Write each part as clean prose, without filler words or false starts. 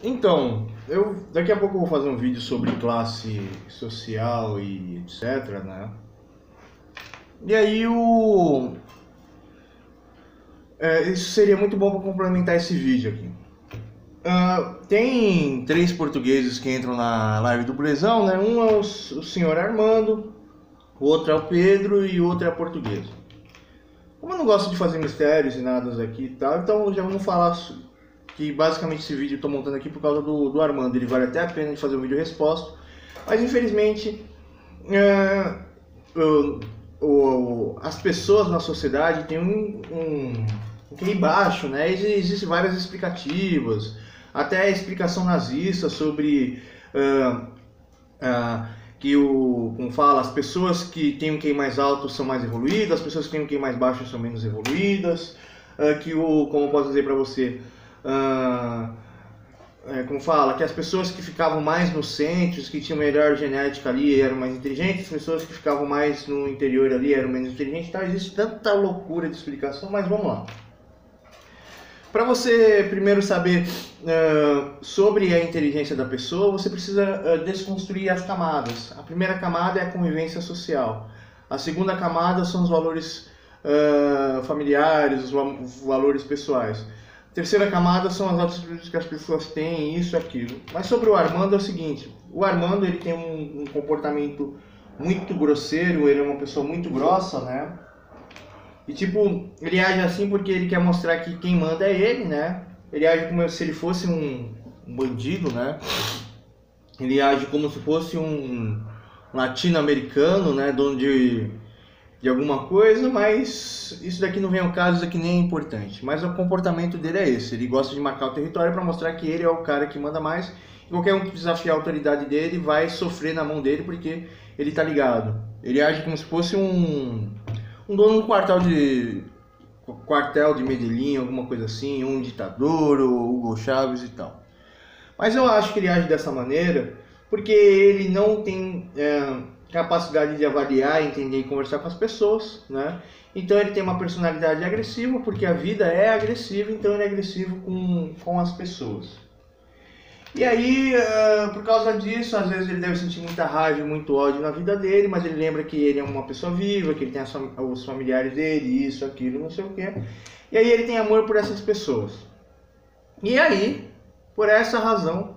Então, eu daqui a pouco eu vou fazer um vídeo sobre classe social e etc, né? E aí isso seria muito bom para complementar esse vídeo aqui. Tem três portugueses que entram na live do Brezão, né? Um é o senhor Armando, o outro é o Pedro e o outro é a portuguesa. Como eu não gosto de fazer mistérios e nada aqui e tal, então já vamos falar que basicamente esse vídeo eu estou montando aqui por causa do Armando. Ele vale até a pena de fazer um vídeo resposta, mas infelizmente as pessoas na sociedade têm um QI baixo, né? Existem várias explicativas, até a explicação nazista sobre como fala, as pessoas que têm um QI mais alto são mais evoluídas, as pessoas que têm um QI mais baixo são menos evoluídas, como eu posso dizer para você, como fala, que as pessoas que ficavam mais nos centros, que tinham melhor genética ali, eram mais inteligentes, as pessoas que ficavam mais no interior ali eram menos inteligentes. Então existe tanta loucura de explicação, mas vamos lá. Para você primeiro saber sobre a inteligência da pessoa, você precisa desconstruir as camadas. A primeira camada é a convivência social. A segunda camada são os valores familiares, os valores pessoais. A terceira camada são as atitudes que as pessoas têm, isso e aquilo. Mas sobre o Armando é o seguinte, o Armando ele tem um comportamento muito grosseiro, ele é uma pessoa muito grossa, né? E tipo, ele age assim porque ele quer mostrar que quem manda é ele, né? Ele age como se ele fosse um bandido, né? Ele age como se fosse um latino-americano, né? Dono de alguma coisa, mas isso daqui não vem ao caso, isso daqui nem é importante. Mas o comportamento dele é esse, ele gosta de marcar o território para mostrar que ele é o cara que manda mais. E qualquer um que desafiar a autoridade dele vai sofrer na mão dele porque ele tá ligado. Ele age como se fosse um dono de quartel de Medellín, alguma coisa assim, um ditador, ou Hugo Chávez e tal. Mas eu acho que ele age dessa maneira porque ele não tem capacidade de avaliar, entender e conversar com as pessoas, né? Então ele tem uma personalidade agressiva, porque a vida é agressiva, então ele é agressivo com as pessoas. E aí, por causa disso, às vezes ele deve sentir muita raiva e muito ódio na vida dele, mas ele lembra que ele é uma pessoa viva, que ele tem os familiares dele, isso, aquilo, não sei o que. E aí ele tem amor por essas pessoas. E aí, por essa razão,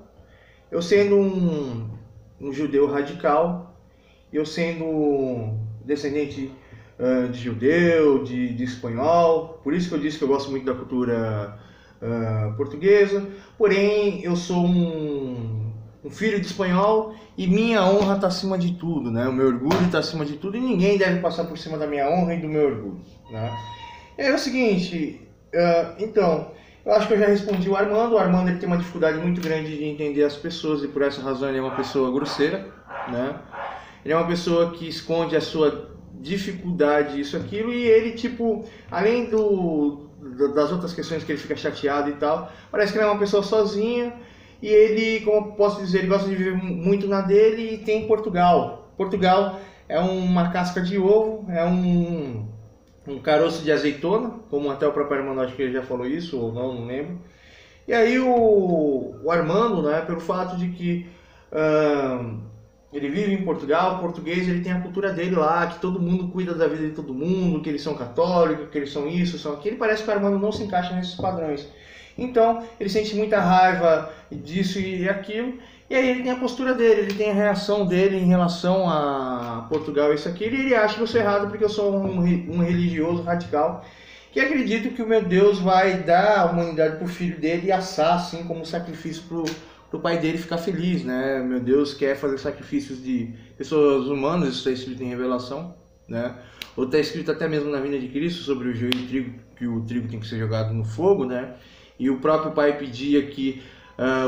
eu sendo um judeu radical, eu sendo descendente de judeu, de espanhol, por isso que eu disse que eu gosto muito da cultura portuguesa, porém eu sou um filho de espanhol e minha honra está acima de tudo, né? O meu orgulho está acima de tudo e ninguém deve passar por cima da minha honra e do meu orgulho, né? É o seguinte, então, eu acho que eu já respondi o Armando ele tem uma dificuldade muito grande de entender as pessoas e por essa razão ele é uma pessoa grosseira, né? Ele é uma pessoa que esconde a sua dificuldade, isso, aquilo, e ele, tipo, além das outras questões que ele fica chateado e tal, parece que ele é uma pessoa sozinha, e ele, como posso dizer, ele gosta de viver muito na dele e tem Portugal. Portugal é uma casca de ovo, é um caroço de azeitona, como até o próprio Armando, acho que ele já falou isso, ou não lembro. E aí o Armando, né, pelo fato de que ele vive em Portugal, o português ele tem a cultura dele lá, que todo mundo cuida da vida de todo mundo, que eles são católicos, que eles são isso, são aquilo. Parece que o Armando não se encaixa nesses padrões. Então, ele sente muita raiva disso e aquilo. E aí ele tem a postura dele, ele tem a reação dele em relação a Portugal, isso aqui. E ele acha que eu sou errado porque eu sou um religioso radical que acredito que o meu Deus vai dar a humanidade para o filho dele e assar assim como sacrifício para o pai dele ficar feliz, né? Meu Deus quer fazer sacrifícios de pessoas humanas, isso está escrito em Revelação, né? Ou está escrito até mesmo na vinda de Cristo sobre o joio de trigo, que o trigo tem que ser jogado no fogo, né? E o próprio pai pedia que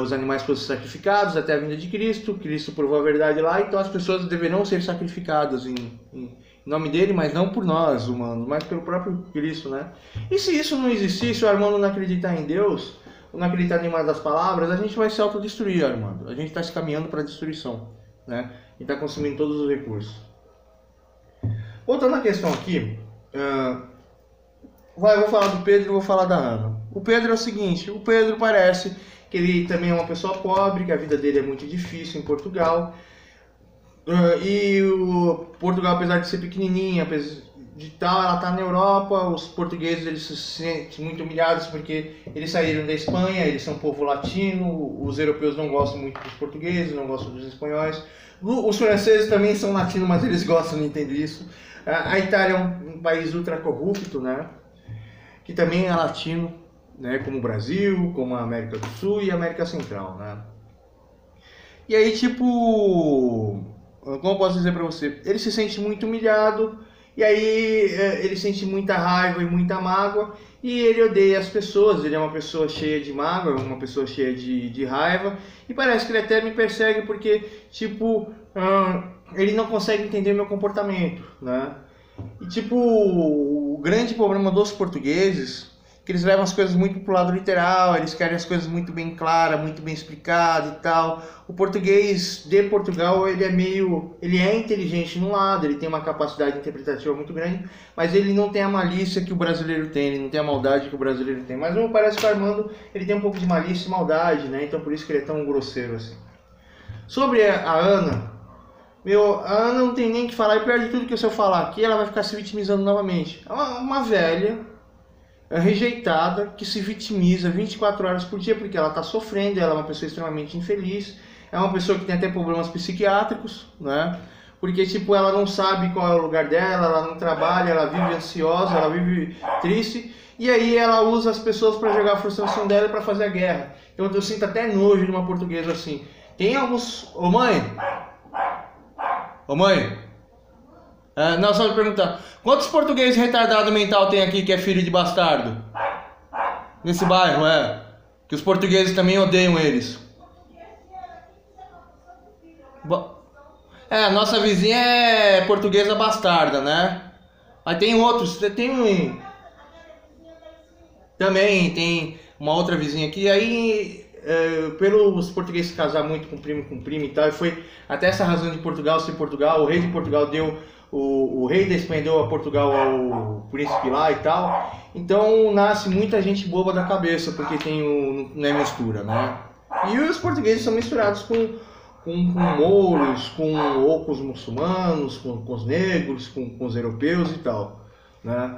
os animais fossem sacrificados até a vinda de Cristo. Cristo provou a verdade lá, então as pessoas deverão ser sacrificadas em nome dele, mas não por nós humanos, mas pelo próprio Cristo, né? E se isso não existisse, o Armando não acreditar em Deus, não acreditar em uma das palavras, a gente vai se autodestruir, Armando. A gente está se caminhando para a destruição, né? E está consumindo todos os recursos. Voltando à questão aqui, eu vou falar do Pedro e vou falar da Ana. O Pedro é o seguinte, o Pedro parece que ele também é uma pessoa pobre, que a vida dele é muito difícil em Portugal. E o Portugal, apesar de ser pequenininha, apesar de tal, ela está na Europa. Os portugueses eles se sentem muito humilhados porque eles saíram da Espanha, eles são um povo latino, os europeus não gostam muito dos portugueses, não gostam dos espanhóis. Os franceses também são latinos, mas eles gostam, não entendem isso. A Itália é um país ultra corrupto, né? Que também é latino, né? Como o Brasil, como a América do Sul e a América Central, né? E aí, tipo, como eu posso dizer pra você? Ele se sente muito humilhado, e aí ele sente muita raiva e muita mágoa, e ele odeia as pessoas. Ele é uma pessoa cheia de mágoa, uma pessoa cheia de raiva, e parece que ele até me persegue porque, tipo, ele não consegue entender meu comportamento, né? E, tipo, o grande problema dos portugueses é que eles levam as coisas muito pro lado literal, eles querem as coisas muito bem claras, muito bem explicadas e tal. O português de Portugal, ele é inteligente num lado, ele tem uma capacidade interpretativa muito grande, mas ele não tem a malícia que o brasileiro tem, ele não tem a maldade que o brasileiro tem. Mas parece que o Armando, ele tem um pouco de malícia e maldade, né? Então por isso que ele é tão grosseiro assim. Sobre a Ana, a Ana não tem nem o que falar, e pior de tudo que se eu falar aqui, ela vai ficar se vitimizando novamente. É uma velha rejeitada que se vitimiza 24 horas por dia porque ela está sofrendo, ela é uma pessoa extremamente infeliz, é uma pessoa que tem até problemas psiquiátricos, né? Porque, tipo, ela não sabe qual é o lugar dela, ela não trabalha, ela vive ansiosa, ela vive triste, e aí ela usa as pessoas para jogar a frustração dela e para fazer a guerra. Então eu sinto até nojo de uma portuguesa assim. Tem alguns... Ô mãe! Ô mãe! Não, só me perguntar. Quantos portugueses retardados mental tem aqui que é filho de bastardo? Nesse bairro, que os portugueses também odeiam eles. A nossa vizinha é portuguesa bastarda, né? Aí tem outros, também tem uma outra vizinha aqui, aí pelos portugueses casar muito com primo e tal, e foi até essa razão de Portugal ser Portugal, o rei de Portugal deu, o rei da Espanha deu a Portugal ao príncipe lá e tal, então nasce muita gente boba da cabeça, porque não é mistura, né? E os portugueses são misturados com mouros, ou com os muçulmanos, com os negros, com os europeus e tal, né?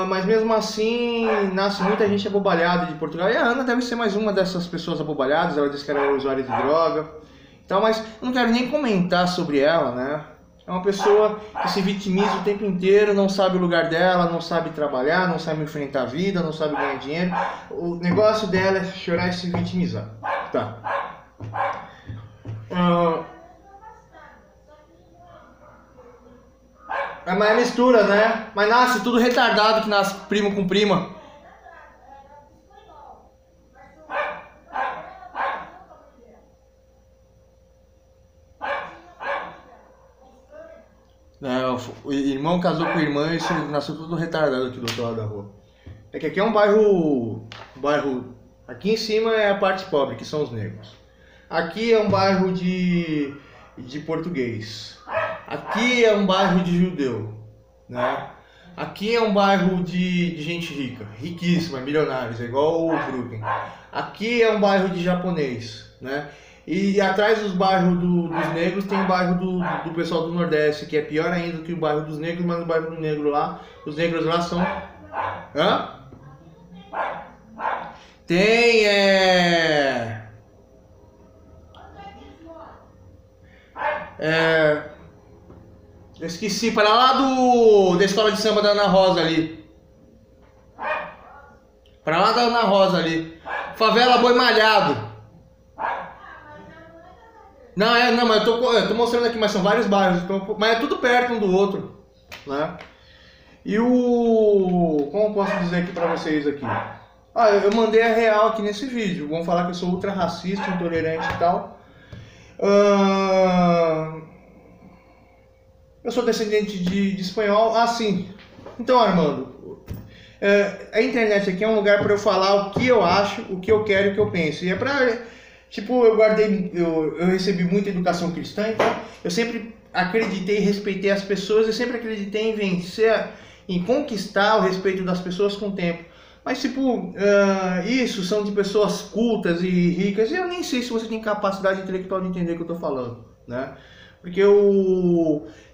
Mas mesmo assim, nasce muita gente abobalhada de Portugal. E a Ana deve ser mais uma dessas pessoas abobalhadas. Ela disse que era usuária de droga. Então, mas eu não quero nem comentar sobre ela, né? É uma pessoa que se vitimiza o tempo inteiro, não sabe o lugar dela, não sabe trabalhar, não sabe enfrentar a vida, não sabe ganhar dinheiro. O negócio dela é chorar e se vitimizar. Tá. Mas é mistura, né? Mas nasce tudo retardado que nasce primo com prima. O irmão casou com a irmã e isso nasceu tudo retardado aqui do outro lado da rua. É que aqui é um bairro... Aqui em cima é a parte pobre, que são os negros. Aqui é um bairro de português. Aqui é um bairro de judeu, né? Aqui é um bairro de gente rica, riquíssima, milionários, é igual o Brooklyn. Aqui é um bairro de japonês, né? E atrás dos bairros dos negros tem o bairro do pessoal do Nordeste, que é pior ainda que o bairro dos negros, mas no bairro do negro lá, os negros lá são... Tem, eu esqueci, para lá da escola de samba da Ana Rosa ali. Para lá da Ana Rosa ali. Favela Boi Malhado. Não, mas eu tô mostrando aqui, mas são vários bairros, mas é tudo perto um do outro, né? E como eu posso dizer aqui pra vocês aqui? Eu mandei a real aqui nesse vídeo. Vão falar que eu sou ultra racista, intolerante e tal. Eu sou descendente de espanhol. Sim. Então, Armando, a internet aqui é um lugar para eu falar o que eu acho, o que eu quero e o que eu penso. E é pra... Tipo, eu recebi muita educação cristã, então eu sempre acreditei e respeitei as pessoas, eu sempre acreditei em vencer, em conquistar o respeito das pessoas com o tempo. Mas tipo, isso são de pessoas cultas e ricas, e eu nem sei se você tem capacidade intelectual de entender o que eu estou falando, né? Porque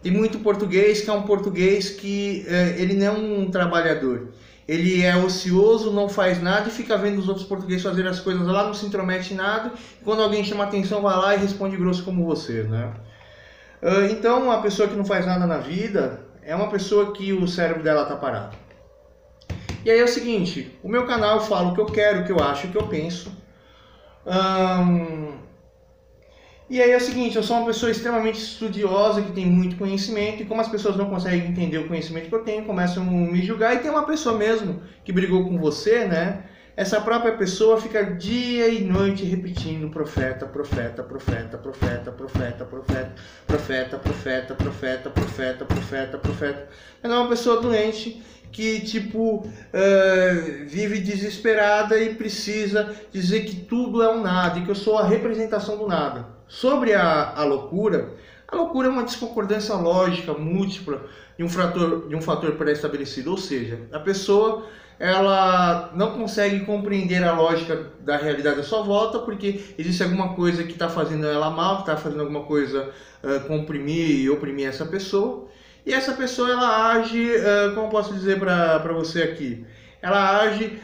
tem muito português que é um português que ele não é um trabalhador. Ele é ocioso, não faz nada e fica vendo os outros portugueses fazerem as coisas lá, não se intromete em nada. Quando alguém chama atenção, vai lá e responde grosso como você, né? Então, uma pessoa que não faz nada na vida é uma pessoa que o cérebro dela está parado. E aí é o seguinte, o meu canal eu falo o que eu quero, o que eu acho, o que eu penso. E aí é o seguinte, eu sou uma pessoa extremamente estudiosa, que tem muito conhecimento, e como as pessoas não conseguem entender o conhecimento que eu tenho, começam a me julgar, e tem uma pessoa mesmo que brigou com você, né? Essa própria pessoa fica dia e noite repetindo profeta, profeta, profeta, profeta, profeta, profeta, profeta, profeta, profeta, profeta, profeta, profeta. Ela é uma pessoa doente que tipo vive desesperada e precisa dizer que tudo é um nada e que eu sou a representação do nada. Sobre a loucura é uma desconcordância lógica múltipla de um fator pré-estabelecido, ou seja, a pessoa ela não consegue compreender a lógica da realidade à sua volta porque existe alguma coisa que está fazendo ela mal, que está fazendo alguma coisa comprimir e oprimir essa pessoa. E essa pessoa ela age, como posso dizer para você aqui, ela age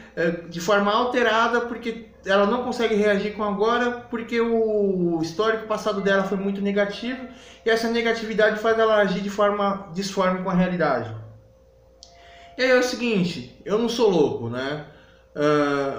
de forma alterada porque ela não consegue reagir com agora porque o histórico passado dela foi muito negativo e essa negatividade faz ela agir de forma disforme com a realidade. E aí é o seguinte, eu não sou louco, né?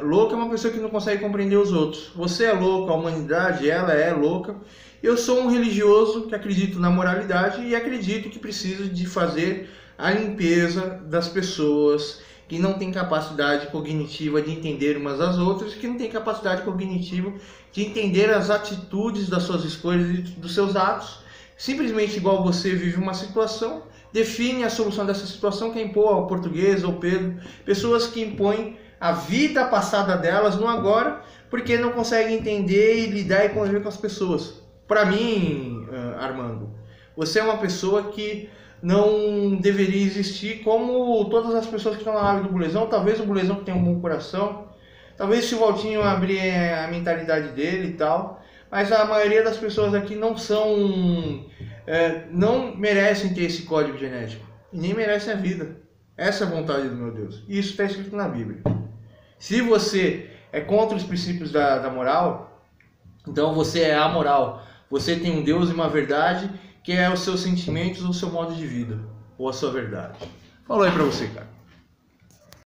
Louco é uma pessoa que não consegue compreender os outros. Você é louco, a humanidade ela é louca. Eu sou um religioso que acredito na moralidade e acredito que preciso de fazer a limpeza das pessoas que não têm capacidade cognitiva de entender umas às outras, que não têm capacidade cognitiva de entender as atitudes das suas escolhas e dos seus atos. Simplesmente igual você vive uma situação, define a solução dessa situação, quem impor ao português ou Pedro, pessoas que impõem a vida passada delas no agora, porque não conseguem entender e lidar e conviver com as pessoas. Para mim, Armando, você é uma pessoa que não deveria existir como todas as pessoas que estão na live do Bulezão. Talvez o Bulezão que tenha um bom coração, talvez se o Valtinho abrir a mentalidade dele e tal, mas a maioria das pessoas aqui não merecem ter esse código genético e nem merecem a vida. Essa é a vontade do meu Deus. E isso está escrito na Bíblia. Se você é contra os princípios da moral, então você é amoral. Você tem um Deus e uma verdade que é os seus sentimentos ou o seu modo de vida, ou a sua verdade. Falou aí pra você, cara.